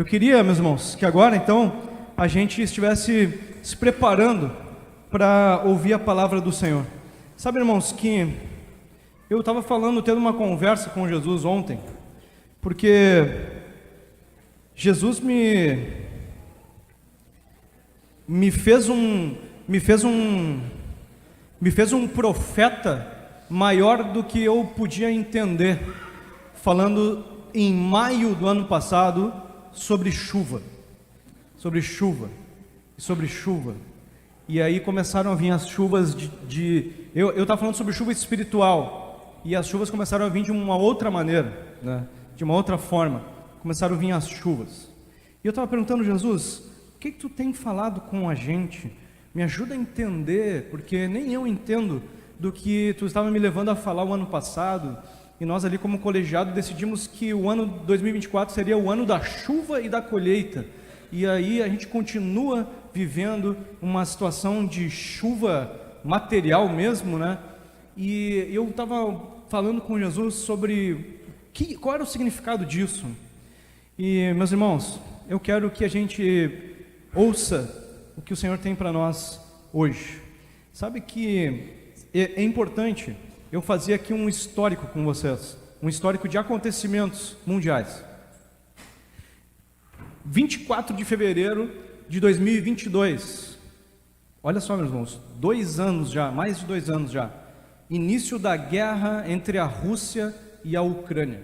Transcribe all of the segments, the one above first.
queria, meus irmãos, que agora então a gente estivesse se preparando para ouvir a palavra do Senhor. Sabe, irmãos, que eu estava tendo uma conversa com Jesus ontem, porque Jesus me fez um profeta maior do que eu podia entender, falando em maio do ano passado sobre chuva. E aí começaram a vir as chuvas eu estava falando sobre chuva espiritual, e as chuvas começaram a vir de uma outra maneira, né? De uma outra forma, começaram a vir as chuvas. E eu estava perguntando, Jesus, o que tu tem falado com a gente? Me ajuda a entender, porque nem eu entendo do que tu estava me levando a falar o ano passado. E nós ali como colegiado decidimos que o ano 2024 seria o ano da chuva e da colheita. E aí a gente continua vivendo uma situação de chuva material mesmo, né? E eu estava falando com Jesus sobre qual era o significado disso. E, meus irmãos, eu quero que a gente ouça o que o Senhor tem para nós hoje. Sabe que é importante eu fazer aqui um histórico com vocês, um histórico de acontecimentos mundiais. 24 de fevereiro de 2022, olha só, meus irmãos, 2 anos já, mais de 2 anos já, início da guerra entre a Rússia e a Ucrânia,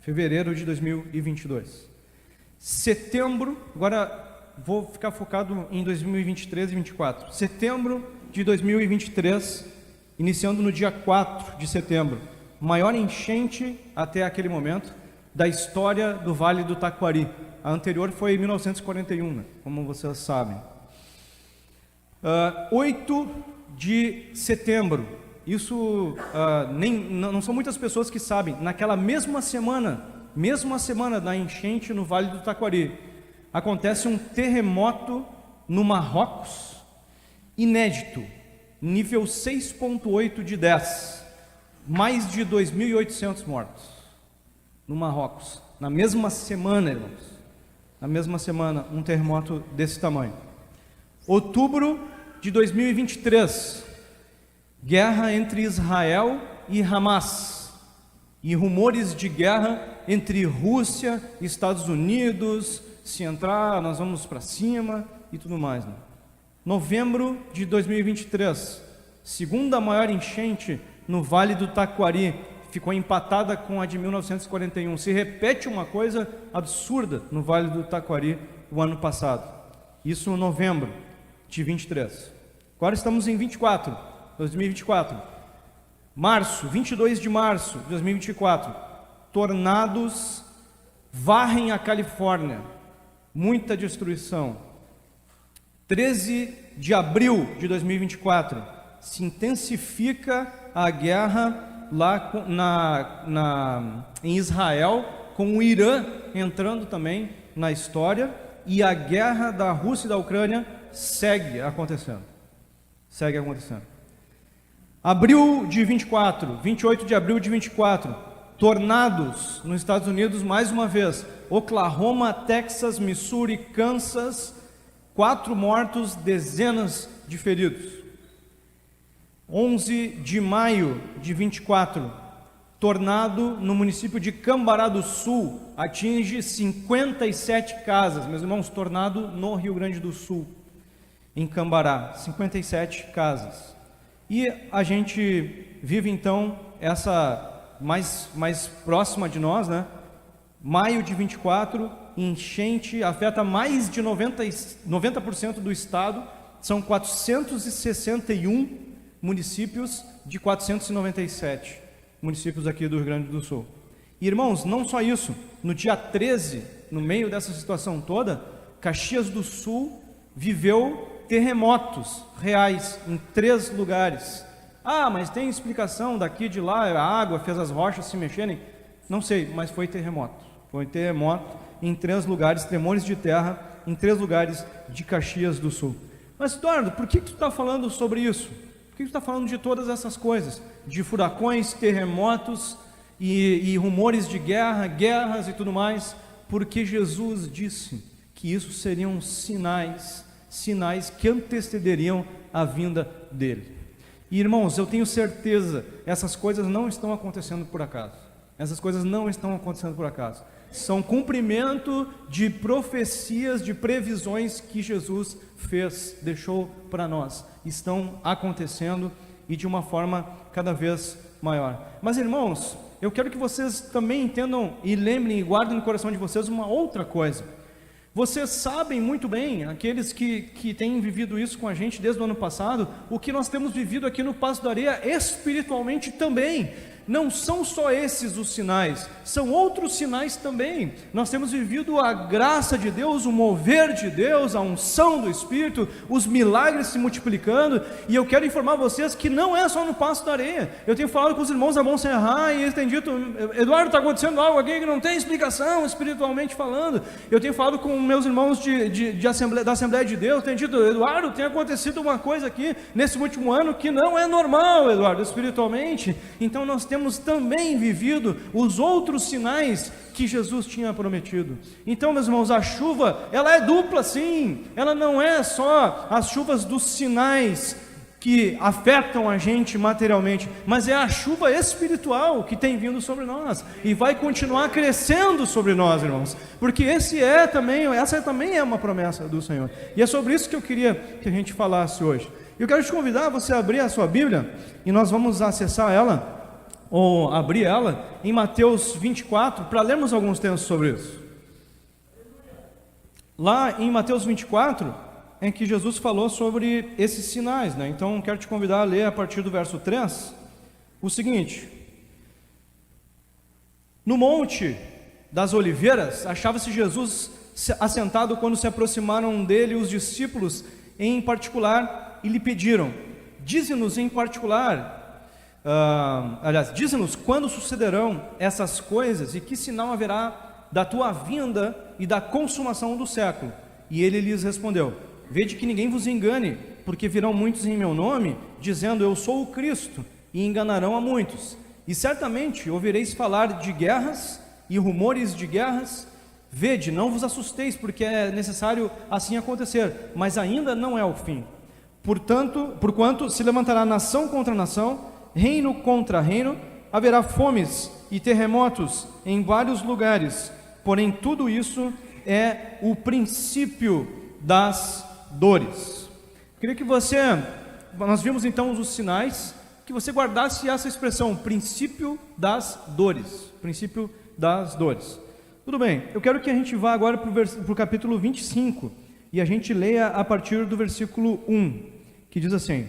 fevereiro de 2022. Setembro, agora vou ficar focado em 2023 e 2024. Setembro de 2023, iniciando no dia 4 de setembro, maior enchente até aquele momento da história do Vale do Taquari. A anterior foi em 1941, né? Como vocês sabem. 8 de setembro, isso não são muitas pessoas que sabem, naquela mesma semana da enchente no Vale do Taquari, acontece um terremoto no Marrocos, inédito, nível 6.8 de 10, mais de 2.800 mortos no Marrocos, na mesma semana, irmãos, na mesma semana, um terremoto desse tamanho. Outubro de 2023, guerra entre Israel e Hamas, e rumores de guerra entre Rússia e Estados Unidos, se entrar, nós vamos para cima e tudo mais, né? Novembro de 2023, segunda maior enchente no Vale do Taquari, ficou empatada com a de 1941. Se repete uma coisa absurda no Vale do Taquari o ano passado. Isso em novembro de 23. Agora estamos em 2024. Março, 22 de março de 2024, tornados varrem a Califórnia, muita destruição. 13 de abril de 2024, se intensifica a guerra lá em Israel, com o Irã entrando também na história, e a guerra da Rússia e da Ucrânia segue acontecendo. Abril de 24, 28 de abril de 24, tornados nos Estados Unidos mais uma vez, Oklahoma, Texas, Missouri, Kansas, 4 mortos, dezenas de feridos. 11 de maio de 24, tornado no município de Cambará do Sul, atinge 57 casas, meus irmãos, tornado no Rio Grande do Sul, em Cambará, 57 casas. E a gente vive então essa mais próxima de nós, né? Maio de 24, enchente, afeta mais de 90% do estado, são 461 municípios de 497 municípios aqui do Rio Grande do Sul. E, irmãos, não só isso, no dia 13, no meio dessa situação toda, Caxias do Sul viveu terremotos reais em 3 lugares. Ah, mas tem explicação daqui de lá, a água fez as rochas se mexerem? Não sei, mas foi terremoto. Foi terremoto em 3 lugares, tremores de terra em 3 lugares de Caxias do Sul. Mas, Eduardo, por que tu está falando sobre isso? Por que tu está falando de todas essas coisas? De furacões, terremotos e rumores de guerras e tudo mais? porque Jesus disse que isso seriam sinais que antecederiam a vinda dele. E irmãos, eu tenho certeza, essas coisas não estão acontecendo por acaso. Essas coisas não estão acontecendo por acaso. São cumprimento de profecias, de previsões que Jesus fez, deixou para nós. Estão acontecendo e de uma forma cada vez maior. Mas irmãos, eu quero que vocês também entendam e lembrem e guardem no coração de vocês uma outra coisa. Vocês sabem muito bem, aqueles que têm vivido isso com a gente desde o ano passado, o que nós temos vivido aqui no Passo da Areia espiritualmente também. Não são só esses os sinais, são outros sinais também. Nós temos vivido a graça de Deus, o mover de Deus, a unção do Espírito, os milagres se multiplicando. E eu quero informar vocês que não é só no Passo da Areia. Eu tenho falado com os irmãos da Montserrat e eles têm dito: Eduardo, está acontecendo algo aqui que não tem explicação espiritualmente falando. Eu tenho falado com meus irmãos da Assembleia de Deus, têm dito: Eduardo, tem acontecido uma coisa aqui nesse último ano que não é normal, Eduardo, espiritualmente. Então nós temos também vivido os outros sinais que Jesus tinha prometido. Então, meus irmãos, a chuva, ela é dupla sim, ela não é só as chuvas dos sinais que afetam a gente materialmente, mas é a chuva espiritual que tem vindo sobre nós e vai continuar crescendo sobre nós, irmãos, porque essa também é uma promessa do Senhor, e é sobre isso que eu queria que a gente falasse hoje. Eu quero te convidar a você abrir a sua Bíblia e nós vamos acessar ela, ou abrir ela, em Mateus 24, para lermos alguns textos sobre isso. Lá em Mateus 24, em que Jesus falou sobre esses sinais, né? Então, quero te convidar a ler a partir do verso 3, o seguinte: no Monte das Oliveiras, achava-se Jesus assentado quando se aproximaram dele os discípulos em particular e lhe pediram: dize-nos em particular, dize-nos quando sucederão essas coisas e que sinal haverá da tua vinda e da consumação do século. E ele lhes respondeu: vede que ninguém vos engane, porque virão muitos em meu nome, dizendo eu sou o Cristo, e enganarão a muitos. E certamente ouvireis falar de guerras e rumores de guerras. Vede, não vos assusteis, porque é necessário assim acontecer, mas ainda não é o fim. Porquanto se levantará nação contra nação, reino contra reino, haverá fomes e terremotos em vários lugares, porém tudo isso é o princípio das dores. Queria que nós vimos então os sinais, que você guardasse essa expressão, princípio das dores, princípio das dores. Tudo bem, eu quero que a gente vá agora para o capítulo 25, e a gente leia a partir do versículo 1, que diz assim: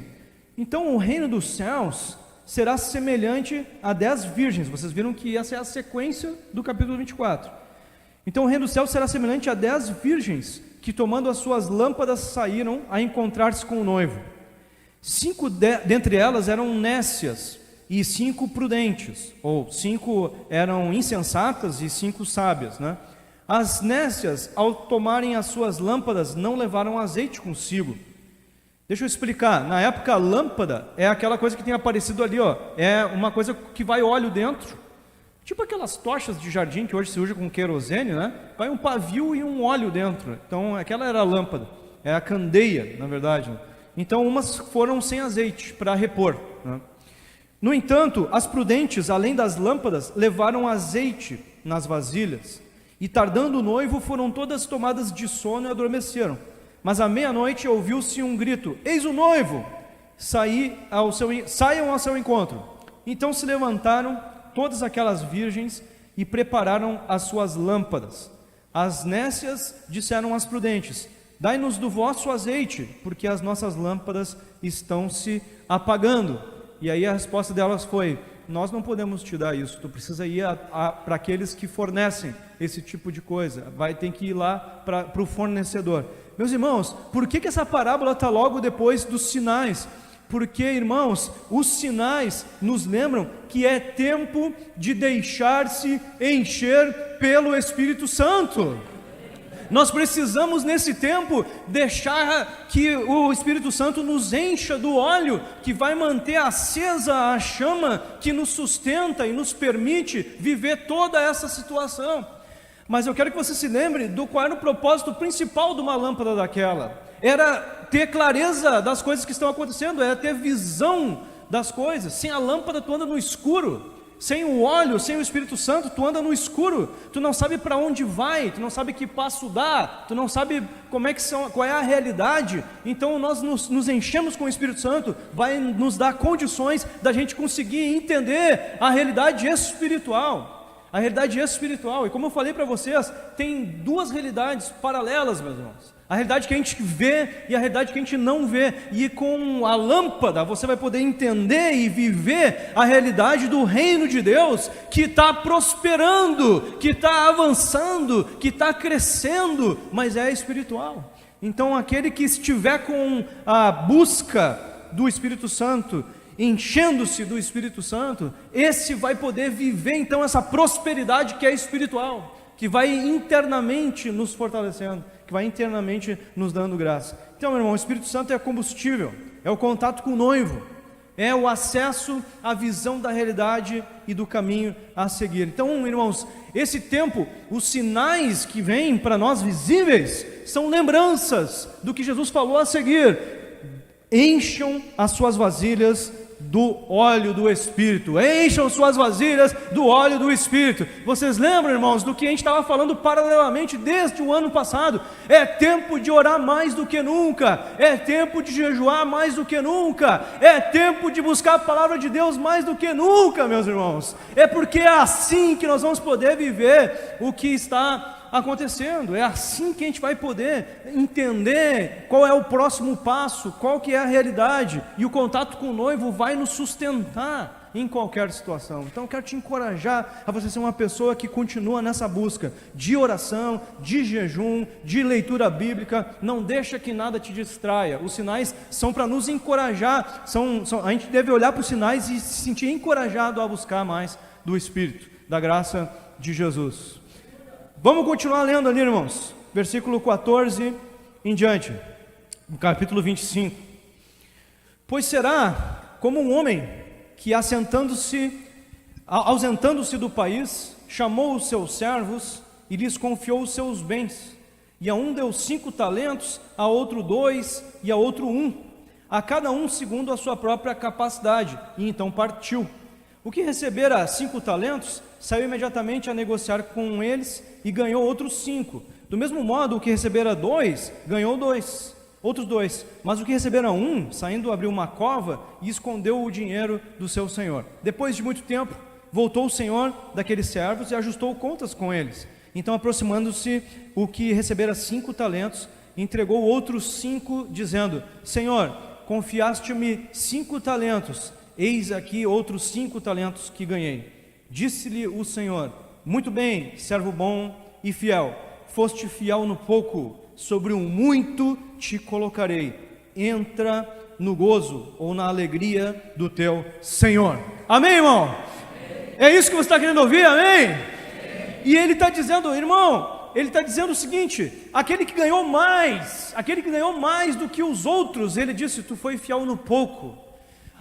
então o reino dos céus será semelhante a 10 virgens. Vocês viram que essa é a sequência do capítulo 24. Então o reino do céu será semelhante a 10 virgens que, tomando as suas lâmpadas, saíram a encontrar-se com o noivo. 5 dentre elas eram nécias e 5 prudentes, ou 5 eram insensatas e 5 sábias, né? As nécias, ao tomarem as suas lâmpadas, não levaram azeite consigo. Deixa eu explicar. Na época, a lâmpada é aquela coisa que tem aparecido ali, ó. É uma coisa que vai óleo dentro, tipo aquelas tochas de jardim que hoje se usa com querosene, né? Vai um pavio e um óleo dentro. Então aquela era a lâmpada, é a candeia, na verdade. Então umas foram sem azeite para repor, né? No entanto, as prudentes, além das lâmpadas, levaram azeite nas vasilhas, e tardando o noivo, foram todas tomadas de sono e adormeceram. Mas à meia-noite ouviu-se um grito: eis o noivo, saiam ao seu encontro. Então se levantaram todas aquelas virgens e prepararam as suas lâmpadas. As nécias disseram às prudentes: dai-nos do vosso azeite, porque as nossas lâmpadas estão se apagando. E aí a resposta delas foi: nós não podemos te dar isso, tu precisa ir para aqueles que fornecem esse tipo de coisa, tem que ir lá para o fornecedor. Meus irmãos, por que essa parábola está logo depois dos sinais? Porque, irmãos, os sinais nos lembram que é tempo de deixar-se encher pelo Espírito Santo. Nós precisamos nesse tempo deixar que o Espírito Santo nos encha do óleo que vai manter acesa a chama que nos sustenta e nos permite viver toda essa situação. Mas eu quero que você se lembre do qual era o propósito principal de uma lâmpada daquela. Era ter clareza das coisas que estão acontecendo, era ter visão das coisas. Sem a lâmpada tu anda no escuro. Sem o óleo, sem o Espírito Santo, tu anda no escuro. Tu não sabe para onde vai, tu não sabe que passo dá, tu não sabe qual é a realidade. Então nós nos enchemos com o Espírito Santo, vai nos dar condições da gente conseguir entender a realidade espiritual. A realidade espiritual. E como eu falei para vocês, tem duas realidades paralelas, meus irmãos. A realidade que a gente vê e a realidade que a gente não vê. E com a lâmpada você vai poder entender e viver a realidade do reino de Deus, que está prosperando, que está avançando, que está crescendo, mas é espiritual. Então aquele que estiver com a busca do Espírito Santo, enchendo-se do Espírito Santo, esse vai poder viver então essa prosperidade que é espiritual, que vai internamente nos fortalecendo, que vai internamente nos dando graça. Então, meu irmão, o Espírito Santo é combustível, é o contato com o noivo, é o acesso à visão da realidade e do caminho a seguir. Então, irmãos, esse tempo, os sinais que vêm para nós visíveis, são lembranças do que Jesus falou a seguir. Encham as suas vasilhas do óleo do Espírito, encham suas vasilhas do óleo do Espírito. Vocês lembram, irmãos, do que a gente estava falando paralelamente desde o ano passado? É tempo de orar mais do que nunca, é tempo de jejuar mais do que nunca, é tempo de buscar a palavra de Deus mais do que nunca, meus irmãos. É porque é assim que nós vamos poder viver o que está acontecendo. É assim que a gente vai poder entender qual é o próximo passo, qual que é a realidade, e o contato com o noivo vai nos sustentar em qualquer situação. Então eu quero te encorajar a você ser uma pessoa que continua nessa busca de oração, de jejum, de leitura bíblica. Não deixa que nada te distraia. Os sinais são para nos encorajar, a gente deve olhar para os sinais e se sentir encorajado a buscar mais do Espírito, da graça de Jesus. Vamos continuar lendo ali, irmãos, versículo 14 em diante, no capítulo 25. Pois será como um homem que, ausentando-se do país, chamou os seus servos e lhes confiou os seus bens. E a um deu 5 talentos, a outro 2 e a outro 1, a cada um segundo a sua própria capacidade, e então partiu. O que recebera 5 talentos, saiu imediatamente a negociar com eles e ganhou outros 5. Do mesmo modo, o que recebera 2, ganhou outros 2. Mas o que recebera 1, saindo, abriu uma cova e escondeu o dinheiro do seu senhor. Depois de muito tempo, voltou o senhor daqueles servos e ajustou contas com eles. Então, aproximando-se, o que recebera 5 talentos, entregou outros 5, dizendo: Senhor, confiaste-me 5 talentos, eis aqui outros 5 talentos que ganhei. Disse-lhe o Senhor: muito bem, servo bom e fiel, foste fiel no pouco, sobre o muito te colocarei. Entra no gozo ou na alegria do teu Senhor. Amém, irmão? Amém. É isso que você está querendo ouvir, amém? Amém. E ele está dizendo, irmão, ele está dizendo o seguinte: aquele que ganhou mais do que os outros, ele disse: tu foi fiel no pouco.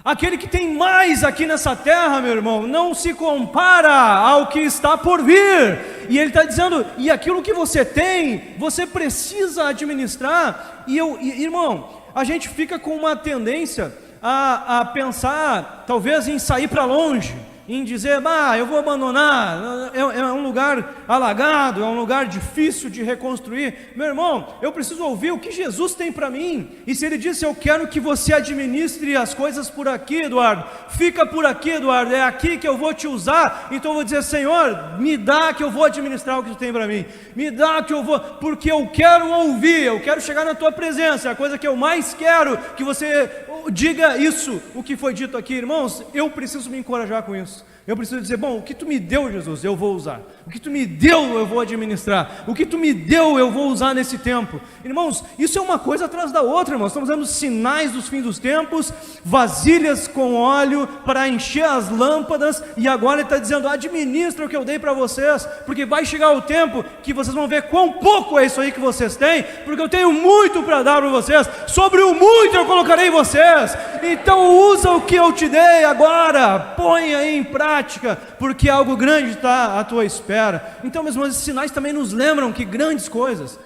Aquele que tem mais aqui nessa terra, meu irmão, não se compara ao que está por vir. E ele está dizendo, e aquilo que você tem, você precisa administrar. Irmão, a gente fica com uma tendência a pensar, talvez, em sair para longe, em dizer, eu vou abandonar, é um lugar alagado, é um lugar difícil de reconstruir. Meu irmão, eu preciso ouvir o que Jesus tem para mim. E se ele disse: eu quero que você administre as coisas por aqui, Eduardo, fica por aqui, Eduardo, é aqui que eu vou te usar. Então eu vou dizer: Senhor, me dá que eu vou administrar o que tu tem para mim, me dá que eu vou, porque eu quero ouvir, eu quero chegar na tua presença. É a coisa que eu mais quero, que você diga isso, o que foi dito aqui. Irmãos, eu preciso me encorajar com isso. Eu preciso dizer: bom, o que tu me deu, Jesus, eu vou usar. O que tu me deu, eu vou administrar. O que tu me deu, eu vou usar nesse tempo. Irmãos, isso é uma coisa atrás da outra, irmãos. Estamos vendo sinais dos fins dos tempos, vasilhas com óleo para encher as lâmpadas. E agora ele está dizendo: administra o que eu dei para vocês, porque vai chegar o tempo que vocês vão ver quão pouco é isso aí que vocês têm, porque eu tenho muito para dar para vocês. Sobre o muito eu colocarei vocês. Então usa o que eu te dei agora, ponha em prática, porque algo grande está à tua espera. Então, meus irmãos, esses sinais também nos lembram que grandes coisas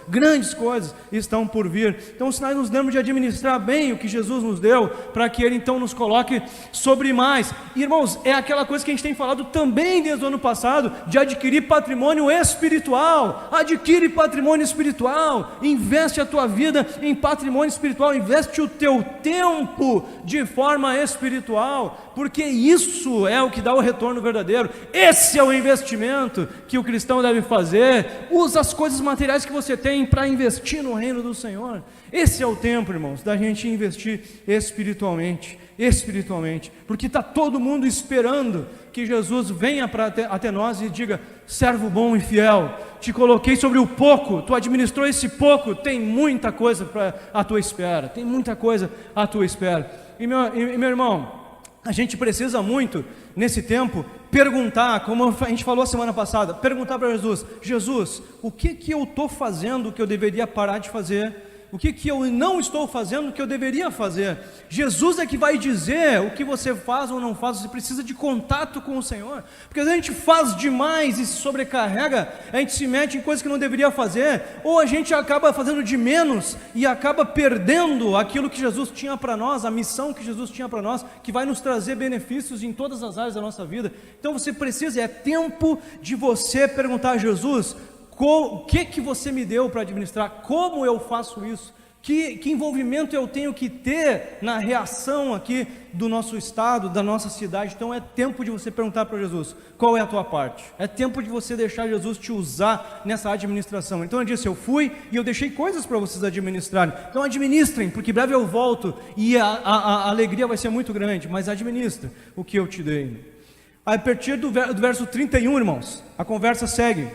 estão por vir. Então, os sinais nos lembram de administrar bem o que Jesus nos deu, para que Ele então nos coloque sobre mais. Irmãos, é aquela coisa que a gente tem falado também desde o ano passado, de adquirir patrimônio espiritual. Adquire patrimônio espiritual, investe a tua vida em patrimônio espiritual, investe o teu tempo de forma espiritual, porque isso é o que dá o retorno verdadeiro. Esse é o investimento que o cristão deve fazer. Usa as coisas materiais que você tem para investir no reino do Senhor. Esse é o tempo, irmãos, da gente investir espiritualmente, porque está todo mundo esperando que Jesus venha até nós e diga: servo bom e fiel, te coloquei sobre o pouco, tu administrou esse pouco, tem muita coisa à tua espera, E meu irmão, a gente precisa muito, nesse tempo, perguntar, como a gente falou a semana passada, perguntar para Jesus: Jesus, o que eu estou fazendo que eu deveria parar de fazer? O que eu não estou fazendo que eu deveria fazer? Jesus é que vai dizer o que você faz ou não faz. Você precisa de contato com o Senhor, porque a gente faz demais e se sobrecarrega, a gente se mete em coisas que não deveria fazer, ou a gente acaba fazendo de menos e acaba perdendo aquilo que Jesus tinha para nós, a missão que Jesus tinha para nós, que vai nos trazer benefícios em todas as áreas da nossa vida. Então você precisa, é tempo de você perguntar a Jesus: o que você me deu para administrar? Como eu faço isso? Que envolvimento eu tenho que ter na reação aqui do nosso estado, da nossa cidade? Então é tempo de você perguntar para Jesus: qual é a tua parte? É tempo de você deixar Jesus te usar nessa administração. Então eu disse: eu fui e eu deixei coisas para vocês administrarem. Então administrem, porque breve eu volto e a alegria vai ser muito grande. Mas administra o que eu te dei. A partir do verso 31, irmãos, a conversa segue.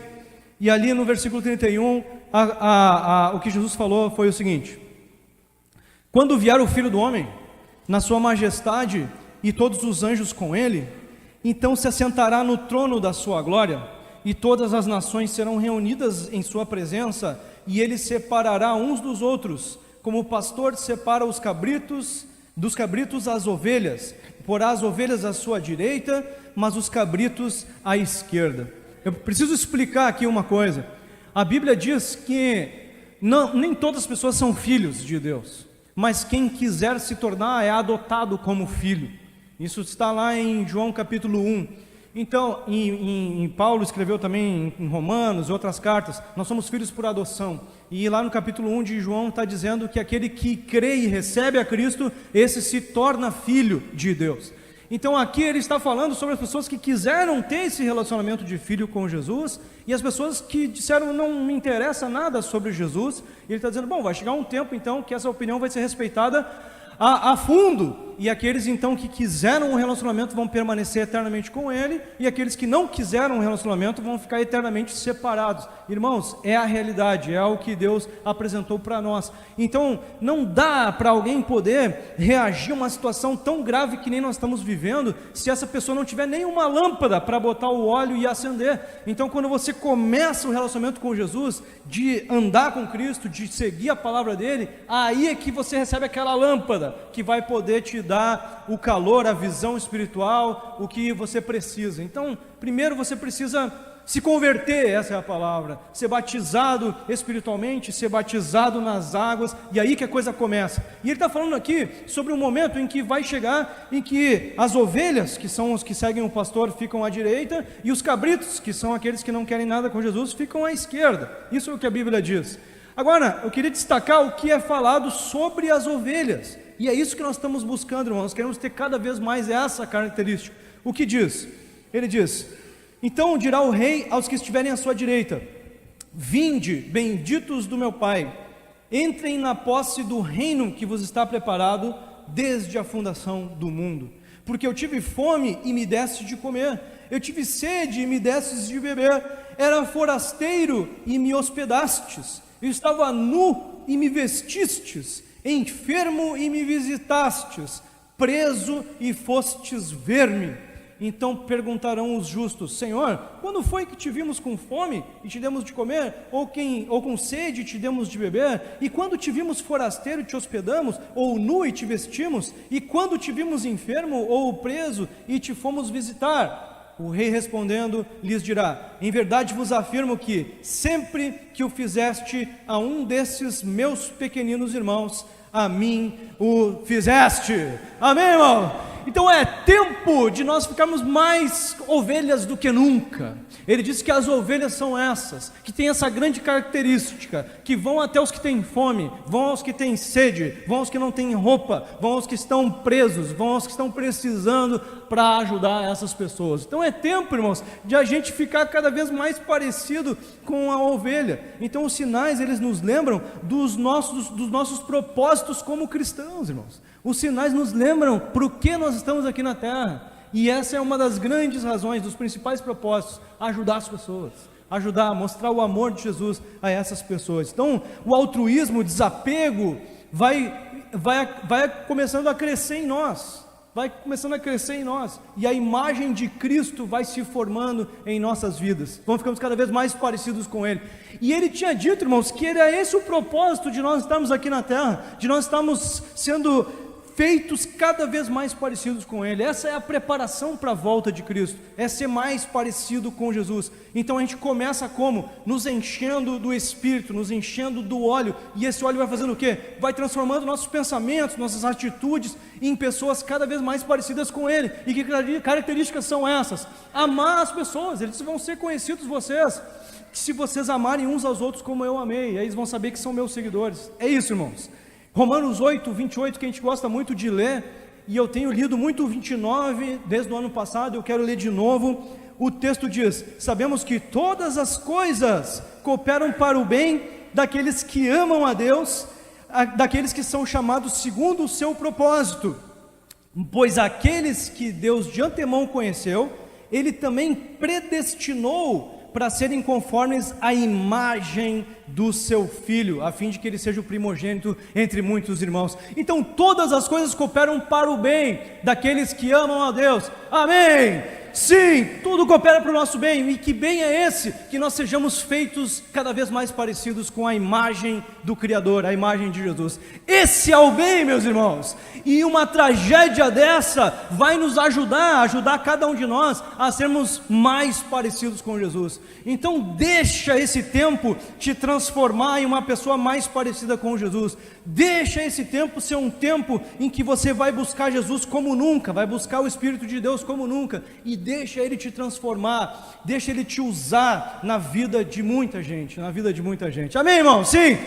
E ali no versículo 31, o que Jesus falou foi o seguinte: quando vier o Filho do Homem, na sua majestade, e todos os anjos com ele, então se assentará no trono da sua glória, e todas as nações serão reunidas em sua presença, e ele separará uns dos outros, como o pastor separa os cabritos dos cabritos as ovelhas. Porá as ovelhas à sua direita, mas os cabritos à esquerda. Eu preciso explicar aqui uma coisa. A Bíblia diz que nem todas as pessoas são filhos de Deus, mas quem quiser se tornar é adotado como filho. Isso está lá em João capítulo 1. Então, Paulo escreveu também em Romanos e outras cartas, nós somos filhos por adoção. E lá no capítulo 1 de João está dizendo que aquele que crê e recebe a Cristo, esse se torna filho de Deus. Então aqui ele está falando sobre as pessoas que quiseram ter esse relacionamento de filho com Jesus, e as pessoas que disseram: não me interessa nada sobre Jesus. E ele está dizendo: bom, vai chegar um tempo então que essa opinião vai ser respeitada a fundo, e aqueles então que quiseram um relacionamento vão permanecer eternamente com ele, e aqueles que não quiseram um relacionamento vão ficar eternamente separados. Irmãos, é a realidade, é o que Deus apresentou para nós. Então não dá para alguém poder reagir a uma situação tão grave que nem nós estamos vivendo, se essa pessoa não tiver nenhuma lâmpada para botar o óleo e acender. Então quando você começa o relacionamento com Jesus, de andar com Cristo, de seguir a palavra dele, aí é que você recebe aquela lâmpada que vai poder te dar o calor, a visão espiritual, o que você precisa. Então, primeiro você precisa se converter, essa é a palavra, ser batizado espiritualmente, ser batizado nas águas, e aí que a coisa começa. E ele está falando aqui sobre um momento em que vai chegar, em que as ovelhas, que são os que seguem o pastor, ficam à direita, e os cabritos, que são aqueles que não querem nada com Jesus, ficam à esquerda. Isso é o que a Bíblia diz. Agora, eu queria destacar o que é falado sobre as ovelhas, e é isso que nós estamos buscando, irmãos. Nós queremos ter cada vez mais essa característica. O que diz? Ele diz: então dirá o rei aos que estiverem à sua direita: vinde, benditos do meu Pai, entrem na posse do reino que vos está preparado desde a fundação do mundo. Porque eu tive fome e me deste de comer, eu tive sede e me destes de beber, era forasteiro e me hospedastes, eu estava nu e me vestistes, enfermo e me visitastes, preso e fostes ver-me. Então perguntarão os justos: Senhor, quando foi que te vimos com fome e te demos de comer? Ou com sede e te demos de beber? E quando te vimos forasteiro e te hospedamos? Ou nu e te vestimos? E quando te vimos enfermo ou preso e te fomos visitar? O rei respondendo lhes dirá: em verdade vos afirmo que sempre que o fizeste a um desses meus pequeninos irmãos, a mim o fizeste. Amém, irmão? Então é tempo de nós ficarmos mais ovelhas do que nunca. Ele disse que as ovelhas são essas, que têm essa grande característica, que vão até os que têm fome, vão aos que têm sede, vão aos que não têm roupa, vão aos que estão presos, vão aos que estão precisando, para ajudar essas pessoas. Então é tempo, irmãos, de a gente ficar cada vez mais parecido com a ovelha. Então os sinais, eles nos lembram dos nossos propósitos como cristãos, irmãos. Os sinais nos lembram por que nós estamos aqui na terra, e essa é uma das grandes razões, dos principais propósitos: ajudar as pessoas, ajudar, mostrar o amor de Jesus a essas pessoas. Então o altruísmo, o desapego vai começando a crescer em nós, e a imagem de Cristo vai se formando em nossas vidas, vamos ficando cada vez mais parecidos com Ele. E Ele tinha dito, irmãos, que era esse o propósito de nós estarmos aqui na terra, de nós estarmos sendo feitos cada vez mais parecidos com Ele. Essa é a preparação para a volta de Cristo, é ser mais parecido com Jesus. Então a gente começa como? Nos enchendo do Espírito, nos enchendo do óleo, e esse óleo vai fazendo o quê? Vai transformando nossos pensamentos, nossas atitudes em pessoas cada vez mais parecidas com Ele. E que características são essas? Amar as pessoas. Eles vão ser conhecidos, vocês, se vocês amarem uns aos outros como eu amei, aí eles vão saber que são meus seguidores. É isso, irmãos. Romanos 8, 28, que a gente gosta muito de ler, e eu tenho lido muito o 29 desde o ano passado, eu quero ler de novo. O texto diz: sabemos que todas as coisas cooperam para o bem daqueles que amam a Deus, daqueles que são chamados segundo o seu propósito. Pois aqueles que Deus de antemão conheceu, Ele também predestinou para serem conformes à imagem do seu Filho, a fim de que ele seja o primogênito entre muitos irmãos. Então todas as coisas cooperam para o bem daqueles que amam a Deus. Amém! Sim, tudo coopera para o nosso bem. E que bem é esse? Que nós sejamos feitos cada vez mais parecidos com a imagem do Criador, a imagem de Jesus. Esse é o bem, meus irmãos. E uma tragédia dessa vai nos ajudar cada um de nós a sermos mais parecidos com Jesus. Então deixa esse tempo te transformar em uma pessoa mais parecida com Jesus. Deixa esse tempo ser um tempo em que você vai buscar Jesus como nunca, vai buscar o Espírito de Deus como nunca, e deixa Ele te transformar, deixa Ele te usar na vida de muita gente, Amém, irmão? Sim?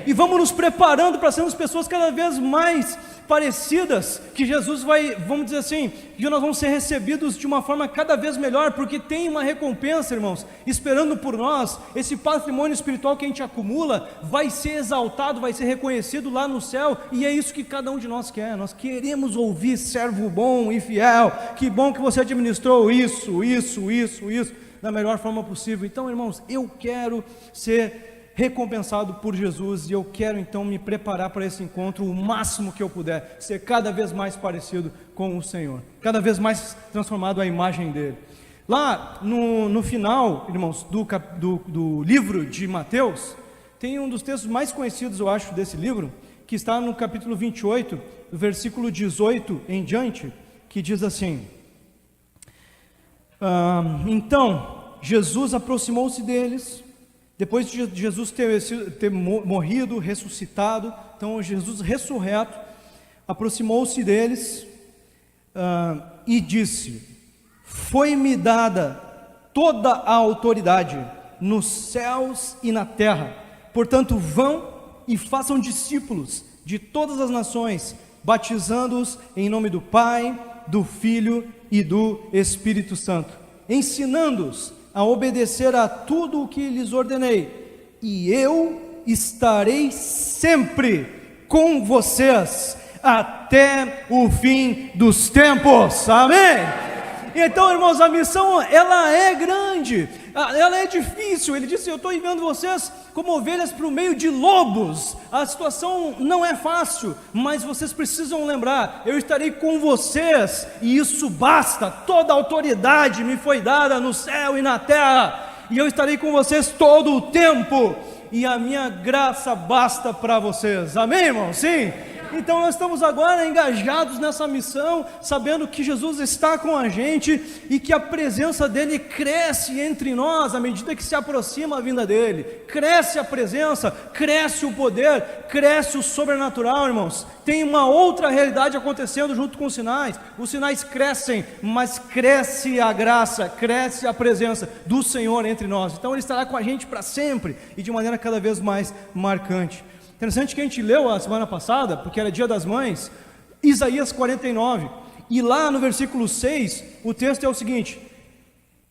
E vamos nos preparando para sermos pessoas cada vez mais parecidas, que Jesus vai, vamos dizer assim, que nós vamos ser recebidos de uma forma cada vez melhor, porque tem uma recompensa, irmãos, esperando por nós. Esse patrimônio espiritual que a gente acumula vai ser exaltado, vai ser reconhecido lá no céu, e é isso que cada um de nós quer. Nós queremos ouvir: servo bom e fiel, que bom que você administrou isso, da melhor forma possível. Então, irmãos, eu quero ser recompensado por Jesus, e eu quero então me preparar para esse encontro o máximo que eu puder, ser cada vez mais parecido com o Senhor, cada vez mais transformado à imagem dele. Lá no final, irmãos, do livro de Mateus, tem um dos textos mais conhecidos, eu acho, desse livro, que está no capítulo 28, versículo 18 em diante, que diz assim: então Jesus aproximou-se deles, depois de Jesus ter morrido, ressuscitado. Então Jesus ressurreto aproximou-se deles e disse: foi-me dada toda a autoridade nos céus e na terra, portanto vão e façam discípulos de todas as nações, batizando-os em nome do Pai, do Filho e do Espírito Santo, ensinando-os a obedecer a tudo o que lhes ordenei, e eu estarei sempre com vocês até o fim dos tempos. Amém? Então, irmãos, a missão, ela é grande, ela é difícil. Ele disse: eu estou enviando vocês como ovelhas para o meio de lobos. A situação não é fácil, mas vocês precisam lembrar: eu estarei com vocês, e isso basta. Toda a autoridade me foi dada no céu e na terra, e eu estarei com vocês todo o tempo, e a minha graça basta para vocês. Amém, irmão? Sim? Então nós estamos agora engajados nessa missão, sabendo que Jesus está com a gente e que a presença dele cresce entre nós à medida que se aproxima a vinda dele. Cresce a presença, cresce o poder, cresce o sobrenatural, irmãos. Tem uma outra realidade acontecendo junto com os sinais. Os sinais crescem, mas cresce a graça, cresce a presença do Senhor entre nós. Então ele estará com a gente para sempre e de maneira cada vez mais marcante. Interessante que a gente leu a semana passada, porque era dia das mães, Isaías 49, e lá no versículo 6, o texto é o seguinte,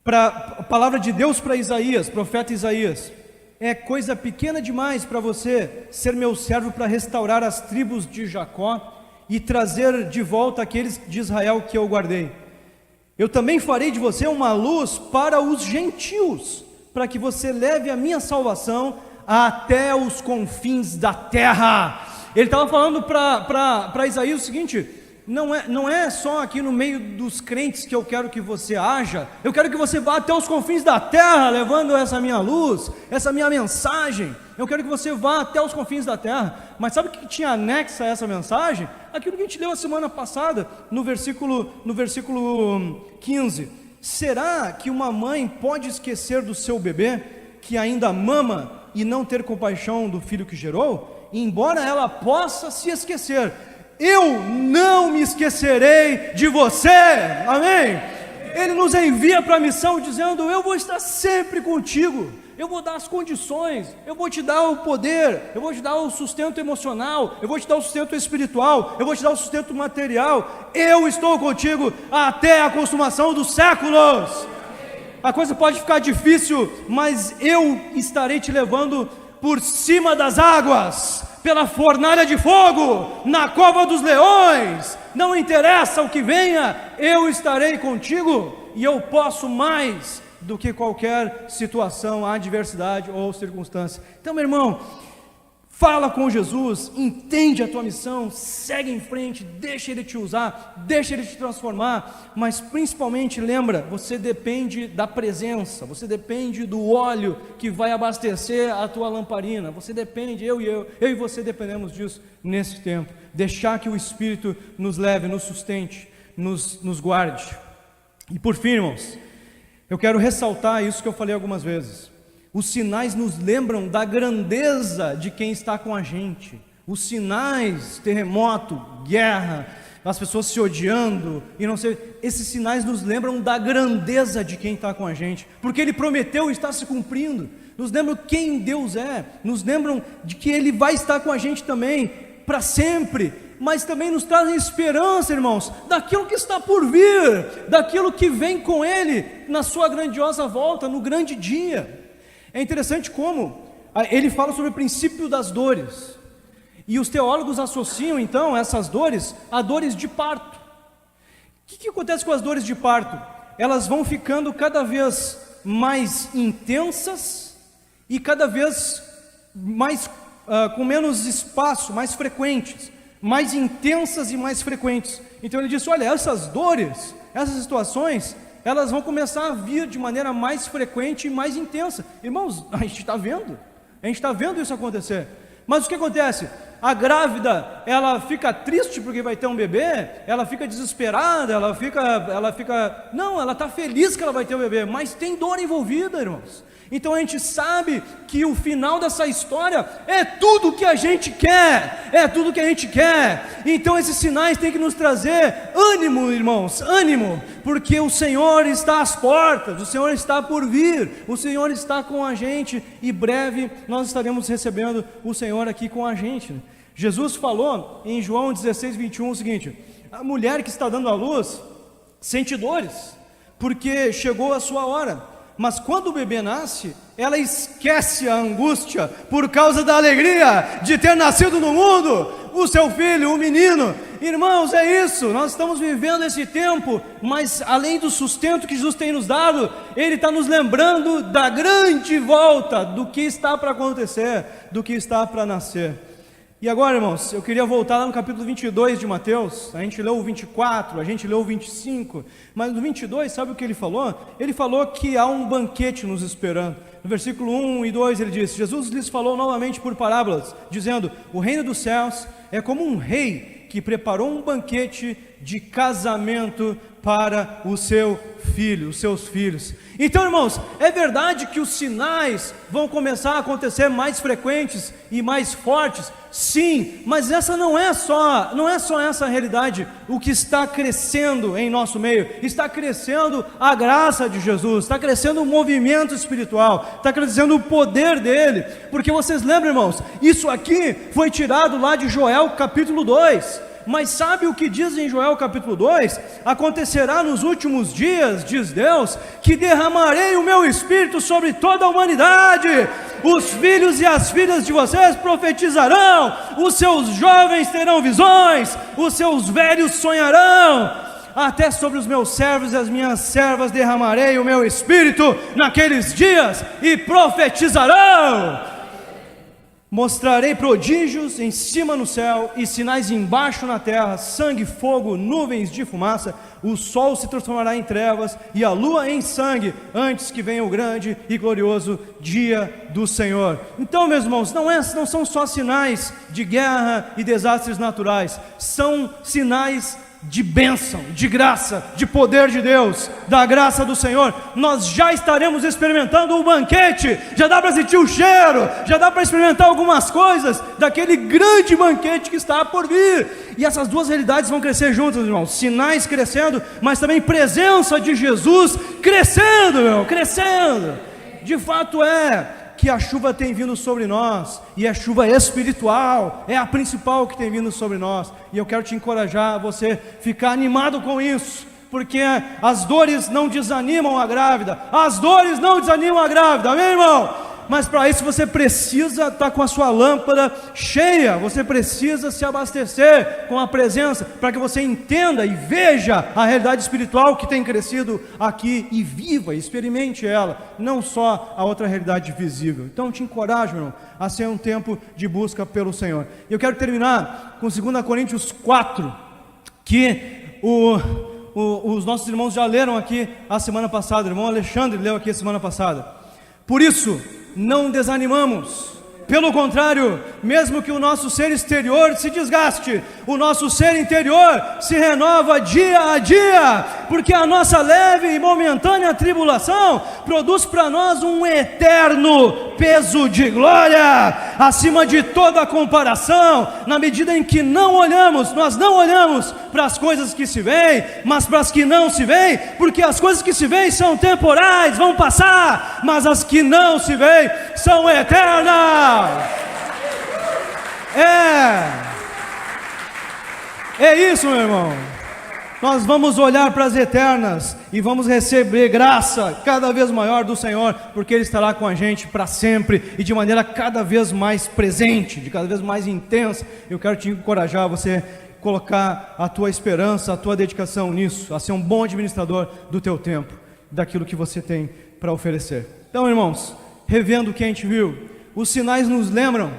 a palavra de Deus para Isaías, profeta Isaías: é coisa pequena demais para você ser meu servo para restaurar as tribos de Jacó e trazer de volta aqueles de Israel que eu guardei. Eu também farei de você uma luz para os gentios, para que você leve a minha salvação até os confins da terra. Ele estava falando para Isaías o seguinte: não é só aqui no meio dos crentes que eu quero que você haja, eu quero que você vá até os confins da terra, levando essa minha luz, essa minha mensagem. Eu quero que você vá até os confins da terra. Mas sabe o que tinha anexa a essa mensagem? Aquilo que a gente leu a semana passada, no versículo 15. Será que uma mãe pode esquecer do seu bebê que ainda mama e não ter compaixão do filho que gerou? Embora ela possa se esquecer, eu não me esquecerei de você. Amém? Ele nos envia para a missão dizendo: eu vou estar sempre contigo, eu vou dar as condições, eu vou te dar o poder, eu vou te dar o sustento emocional, eu vou te dar o sustento espiritual, eu vou te dar o sustento material. Eu estou contigo até a consumação dos séculos. A coisa pode ficar difícil, mas eu estarei te levando por cima das águas, pela fornalha de fogo, na cova dos leões. Não interessa o que venha, eu estarei contigo, e eu posso mais do que qualquer situação, adversidade ou circunstância. Então, meu irmão, fala com Jesus, entende a tua missão, segue em frente, deixa Ele te usar, deixa Ele te transformar, mas principalmente lembra, você depende da presença, você depende do óleo que vai abastecer a tua lamparina, você depende, eu e você dependemos disso nesse tempo. Deixar que o Espírito nos leve, nos sustente, nos guarde. E por fim, irmãos, eu quero ressaltar isso que eu falei algumas vezes. Os sinais nos lembram da grandeza de quem está com a gente. Os sinais, terremoto, guerra, as pessoas se odiando e não sei, esses sinais nos lembram da grandeza de quem está com a gente, porque Ele prometeu e está se cumprindo. Nos lembram quem Deus é, nos lembram de que Ele vai estar com a gente também para sempre, mas também nos trazem esperança, irmãos, daquilo que está por vir, daquilo que vem com Ele na sua grandiosa volta, no grande dia. É interessante como ele fala sobre o princípio das dores, e os teólogos associam então essas dores a dores de parto. O que acontece com as dores de parto? Elas vão ficando cada vez mais intensas e cada vez mais com menos espaço, mais frequentes, mais intensas e mais frequentes. Então ele diz: olha, essas dores, essas situações, elas vão começar a vir de maneira mais frequente e mais intensa. Irmãos, a gente está vendo isso acontecer. Mas o que acontece? A grávida, ela fica triste porque vai ter um bebê, ela fica desesperada, ela está feliz que ela vai ter um bebê, mas tem dor envolvida, irmãos. Então a gente sabe que o final dessa história é tudo que a gente quer, Então esses sinais têm que nos trazer ânimo, irmãos, ânimo, porque o Senhor está às portas, o Senhor está por vir, o Senhor está com a gente, e breve nós estaremos recebendo o Senhor aqui com a gente. Jesus falou em João 16:21 o seguinte: a mulher que está dando à luz sente dores, porque chegou a sua hora. Mas quando o bebê nasce, ela esquece a angústia por causa da alegria de ter nascido no mundo. o seu filho, o menino. Irmãos, é isso, nós estamos vivendo esse tempo, mas além do sustento que Jesus tem nos dado, Ele está nos lembrando da grande volta, do que está para acontecer, do que está para nascer. E agora, irmãos, eu queria voltar lá no capítulo 22 de Mateus. A gente leu o 24, a gente leu o 25, mas no 22, sabe o que ele falou? Ele falou que há um banquete nos esperando. No versículo 1 e 2 ele disse: Jesus lhes falou novamente por parábolas, dizendo: o reino dos céus é como um rei que preparou um banquete de casamento para o seu filho, os seus filhos. Então, irmãos, é verdade que os sinais vão começar a acontecer mais frequentes e mais fortes? Sim, mas essa não é só essa a realidade. O que está crescendo em nosso meio, está crescendo a graça de Jesus, está crescendo o movimento espiritual, está crescendo o poder dele, porque vocês lembram, irmãos, isso aqui foi tirado lá de Joel capítulo 2, mas sabe o que diz em Joel capítulo 2? Acontecerá nos últimos dias, diz Deus, que derramarei o meu espírito sobre toda a humanidade. Os filhos e as filhas de vocês profetizarão, os seus jovens terão visões, os seus velhos sonharão. Até sobre os meus servos e as minhas servas derramarei o meu espírito naqueles dias e profetizarão. Mostrarei prodígios em cima no céu e sinais embaixo na terra: sangue, fogo, nuvens de fumaça. O sol se transformará em trevas e a lua em sangue, antes que venha o grande e glorioso dia do Senhor. Então, meus irmãos, não são só sinais de guerra e desastres naturais, são sinais de bênção, de graça, de poder de Deus, da graça do Senhor. Nós já estaremos experimentando o banquete, já dá para sentir o cheiro, já dá para experimentar algumas coisas daquele grande banquete que está por vir. E essas duas realidades vão crescer juntas, irmãos, sinais crescendo, mas também presença de Jesus crescendo, crescendo. De fato que a chuva tem vindo sobre nós, e é chuva espiritual, é a principal que tem vindo sobre nós, e eu quero te encorajar a você ficar animado com isso, porque as dores não desanimam a grávida, amém, irmão? Mas para isso você precisa estar com a sua lâmpada cheia, você precisa se abastecer com a presença, para que você entenda e veja a realidade espiritual que tem crescido aqui, e viva, experimente ela, não só a outra realidade visível. Então eu te encorajo, irmão, a ser um tempo de busca pelo Senhor. E eu quero terminar com 2 Coríntios 4, que os nossos irmãos já leram aqui a semana passada, o irmão Alexandre leu aqui a semana passada. Por isso, não desanimamos, pelo contrário, mesmo que o nosso ser exterior se desgaste, o nosso ser interior se renova dia a dia, porque a nossa leve e momentânea tribulação produz para nós um eterno peso de glória, acima de toda comparação, na medida em que nós não olhamos para as coisas que se veem, mas para as que não se veem, porque as coisas que se veem são temporais, vão passar, mas as que não se veem são eternas. É isso, meu irmão. Nós vamos olhar para as eternas e vamos receber graça cada vez maior do Senhor, porque Ele estará com a gente para sempre e de maneira cada vez mais presente, de cada vez mais intensa. Eu quero te encorajar a você colocar a tua esperança, a tua dedicação nisso, a ser um bom administrador do teu tempo, daquilo que você tem para oferecer. Então, irmãos, revendo o que a gente viu, os sinais nos lembram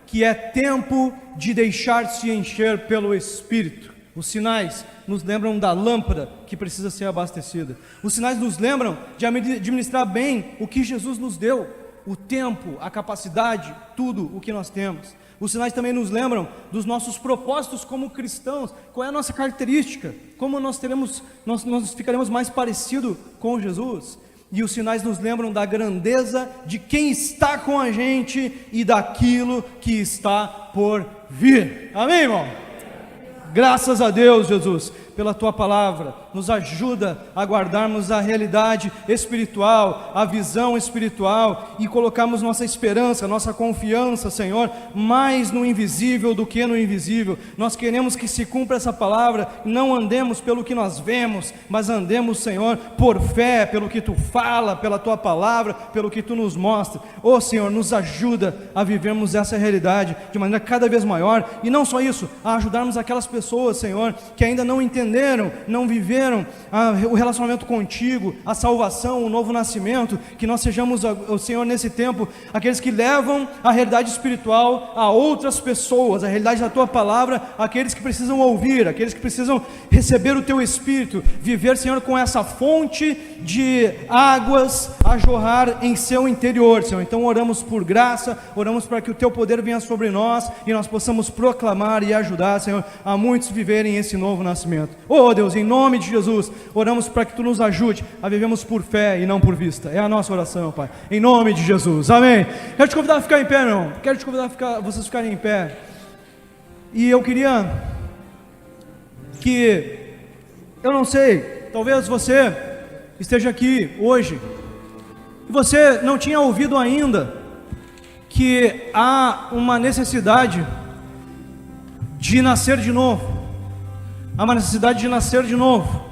que é tempo de deixar-se encher pelo Espírito. Os sinais nos lembram da lâmpada que precisa ser abastecida. Os sinais nos lembram de administrar bem o que Jesus nos deu, o tempo, a capacidade, tudo o que nós temos. Os sinais também nos lembram dos nossos propósitos como cristãos, qual é a nossa característica, como nós ficaremos mais parecidos com Jesus. E os sinais nos lembram da grandeza de quem está com a gente e daquilo que está por vir. Amém, irmão? Graças a Deus, Jesus, pela tua palavra. nos ajuda a guardarmos a realidade espiritual, a visão espiritual e colocarmos nossa esperança, nossa confiança, Senhor, mais no invisível do que no invisível. Nós queremos que se cumpra essa palavra, não andemos pelo que nós vemos, mas andemos, Senhor, por fé, pelo que Tu fala, pela Tua palavra, pelo que Tu nos mostra. Ô Senhor, nos ajuda a vivermos essa realidade de maneira cada vez maior, e não só isso, a ajudarmos aquelas pessoas, Senhor, que ainda não entenderam, não viveram o relacionamento contigo, a salvação, o novo nascimento, que nós sejamos, Senhor, nesse tempo, aqueles que levam a realidade espiritual a outras pessoas, a realidade da Tua palavra, aqueles que precisam ouvir, aqueles que precisam receber o Teu Espírito, viver, Senhor, com essa fonte de águas a jorrar em seu interior, Senhor. Então oramos por graça, oramos para que o Teu poder venha sobre nós e nós possamos proclamar e ajudar, Senhor, a muitos viverem esse novo nascimento. Oh Deus, em nome de Jesus, oramos para que Tu nos ajude a vivermos por fé e não por vista. É a nossa oração, Pai, em nome de Jesus, amém. Quero te convidar a ficar em pé, irmão. Quero te convidar a vocês ficarem em pé. E eu queria que, eu não sei, talvez você esteja aqui hoje e você não tinha ouvido ainda que há uma necessidade de nascer de novo. Há uma necessidade de nascer de novo,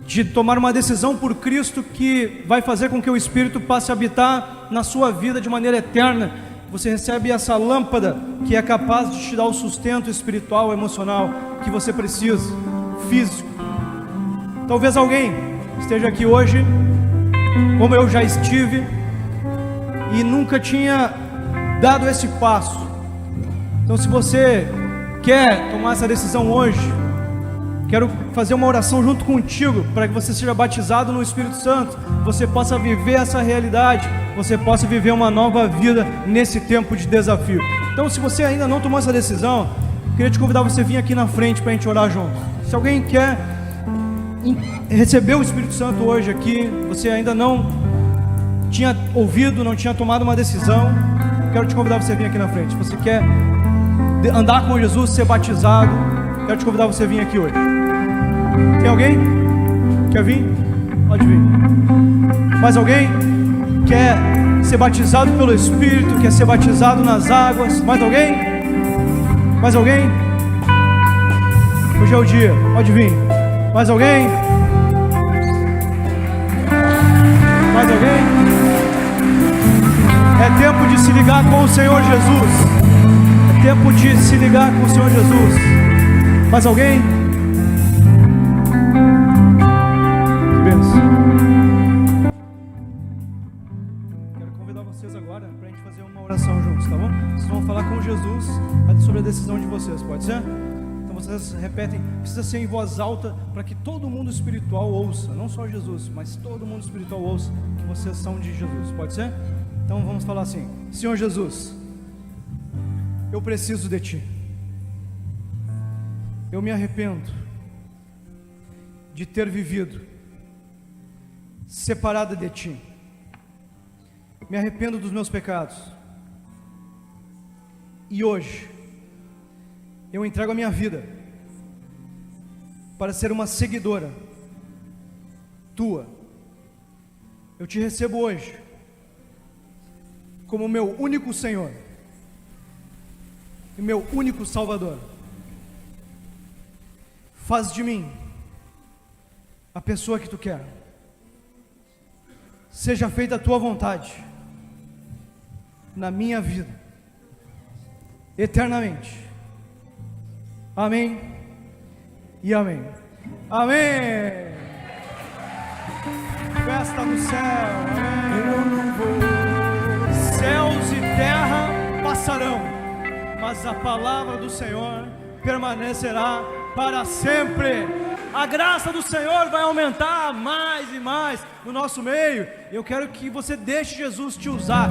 de tomar uma decisão por Cristo que vai fazer com que o Espírito passe a habitar na sua vida de maneira eterna. Você recebe essa lâmpada que é capaz de te dar o sustento espiritual, emocional que você precisa, físico. Talvez alguém esteja aqui hoje, como eu já estive, e nunca tinha dado esse passo. Então, se você quer tomar essa decisão hoje, quero fazer uma oração junto contigo, para que você seja batizado no Espírito Santo, você possa viver essa realidade, você possa viver uma nova vida nesse tempo de desafio. Então, se você ainda não tomou essa decisão, eu queria te convidar a você vir aqui na frente para a gente orar junto. Se alguém quer receber o Espírito Santo hoje aqui, você ainda não tinha ouvido, não tinha tomado uma decisão, quero te convidar a você vir aqui na frente. Se você quer andar com Jesus, ser batizado, quero te convidar a você vir aqui hoje. Tem alguém? Quer vir? Pode vir. Mais alguém? Quer ser batizado pelo Espírito? Quer ser batizado nas águas? Mais alguém? Mais alguém? Hoje é o dia, pode vir. Mais alguém? Mais alguém? É tempo de se ligar com o Senhor Jesus. É tempo de se ligar com o Senhor Jesus. Mais alguém? Que bênção. Quero convidar vocês agora para a gente fazer uma oração juntos, tá bom? Vocês vão falar com Jesus sobre a decisão de vocês, pode ser? Então vocês repetem, precisa ser em voz alta para que todo mundo espiritual ouça, não só Jesus, mas todo mundo espiritual ouça que vocês são de Jesus, pode ser? Então vamos falar assim: Senhor Jesus, eu preciso de Ti. Eu me arrependo de ter vivido separado de Ti. Me arrependo dos meus pecados. E hoje eu entrego a minha vida para ser uma seguidora Tua. Eu Te recebo hoje como meu único Senhor e meu único Salvador. Faz de mim a pessoa que Tu quer. Seja feita a Tua vontade na minha vida, eternamente. Amém e amém. Amém. Festa no céu. Amém. Eu não vou. Céus e terra passarão, mas a palavra do Senhor permanecerá para sempre. A graça do Senhor vai aumentar mais e mais no nosso meio. Eu quero que você deixe Jesus te usar.